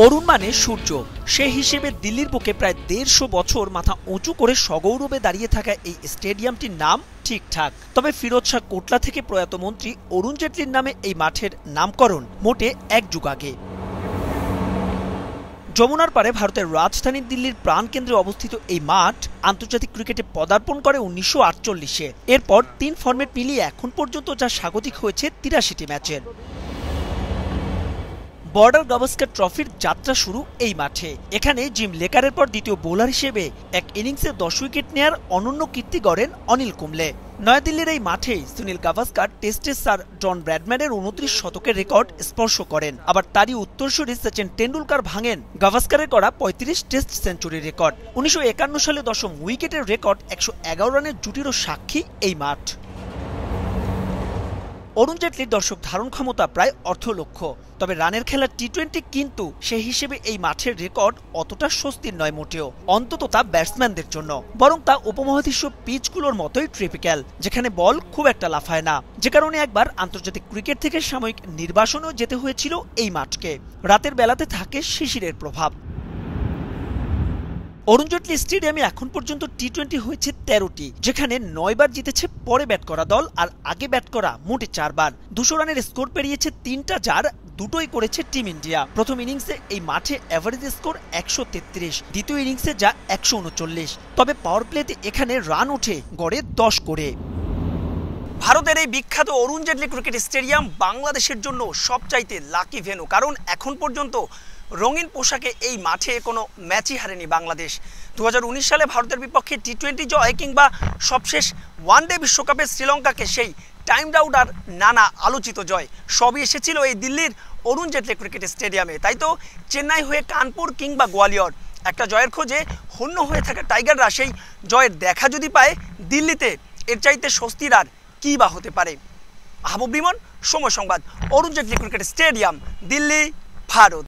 অরুণ মানে সূর্য। সে হিসেবে দিল্লির বুকে প্রায় ১৫০ বছর মাথা উঁচু করে সগৌরবে দাঁড়িয়ে থাকা এই স্টেডিয়ামটির নাম ঠিকঠাক। তবে ফিরোজ শাহ কোটলা থেকে প্রয়াত মন্ত্রী অরুণ জেটলির নামে এই মাঠের নামকরণ মোটে এক যুগ আগে। যমুনার পারে ভারতের রাজধানী দিল্লির প্রাণকেন্দ্রে অবস্থিত এই মাঠ আন্তর্জাতিক ক্রিকেটে পদার্পণ করে ১৯৪৮-এ। এরপর ৩ ফরম্যাট মিলিয়ে এখন পর্যন্ত যা স্বাগতিক হয়েছে ৮৩টি ম্যাচের। বর্ডার গাভাস্কার ট্রফির যাত্রা শুরু এই মাঠে। এখানে জিম লেকারের পর দ্বিতীয় বোলার হিসেবে এক ইনিংসে ১০ উইকেট নেয়ার অনন্য কীর্তি গড়েন অনিল কুম্বলে। নয়াদিল্লির এই মাঠেই সুনীল গাভাস্কার টেস্টে স্যার জন ব্র্যাডম্যানের ২৯ শতকের রেকর্ড স্পর্শ করেন। আবার তারই উত্তরসূরি সচিন টেন্ডুলকার ভাঙেন গাভাস্কারের করা ৩৫ টেস্ট সেঞ্চুরির রেকর্ড। ১৯৫১ সালে ১০ম উইকেটের রেকর্ড ১১১ রানের জুটিরও সাক্ষী এই মাঠ। অরুণ জেটলির দর্শক ধারণ ক্ষমতা প্রায় অর্ধলক্ষ। তবে রানের খেলা টি-20, কিন্তু সেই হিসেবে এই মাঠের রেকর্ড অতটা স্বস্তির নয় মোটেও, অন্তত তা ব্যাটসম্যানদের জন্য। বরং তা উপমহাদেশীয় পিচগুলোর মতোই ট্রিপিক্যাল, যেখানে বল খুব একটা লাফায় না, যে কারণে একবার আন্তর্জাতিক ক্রিকেট থেকে সাময়িক নির্বাসনেও যেতে হয়েছিল এই মাঠকে। রাতের বেলাতে থাকে শিশিরের প্রভাব। অরুণ জেটলি স্টেডিয়ামে এখন পর্যন্ত টি-20 হয়েছে ১৩টি, যেখানে ৯ বার জিতেছে পরে ব্যাট করা দল, আর আগে ব্যাট করা মোটে ৪ বার। ২০০ রানের স্কোর পেরিয়েছে ৩টা, যার দুটোই করেছে টিম ইন্ডিয়া। প্রথম ইনিংসে এই মাঠে অ্যাভারেজ স্কোর ১৩৩, দ্বিতীয় ইনিংসে যা ১৩৯। তবে পাওয়ার প্লেতে এখানে রান ওঠে গড়ে ১০ করে। ভারতের এই বিখ্যাত অরুণ জেটলি ক্রিকেট স্টেডিয়াম বাংলাদেশের জন্য সবচাইতে লাকি ভেন্যু, কারণ এখন পর্যন্ত রঙিন পোশাকে এই মাঠে কোনো ম্যাচই হারেনি বাংলাদেশ। ২০১৯ সালে ভারতের বিপক্ষে টি-20 জয়, কিংবা সবশেষ ওয়ানডে বিশ্বকাপে শ্রীলঙ্কাকে সেই টাইম আউট আর নানা আলোচিত জয়, সবই এসেছিল এই দিল্লির অরুণ জেটলি ক্রিকেট স্টেডিয়ামে। তাই তো চেন্নাই হয়ে কানপুর কিংবা গোয়ালিয়র একটা জয়ের খোঁজে হন্য হয়ে থাকা টাইগাররা সেই জয়ের দেখা যদি পায় দিল্লিতে, এর চাইতে স্বস্তির আর কী বা হতে পারে। আহবুব বিমন, সময় সংবাদ, অরুণ জেটলি ক্রিকেট স্টেডিয়াম, দিল্লি, ভারত।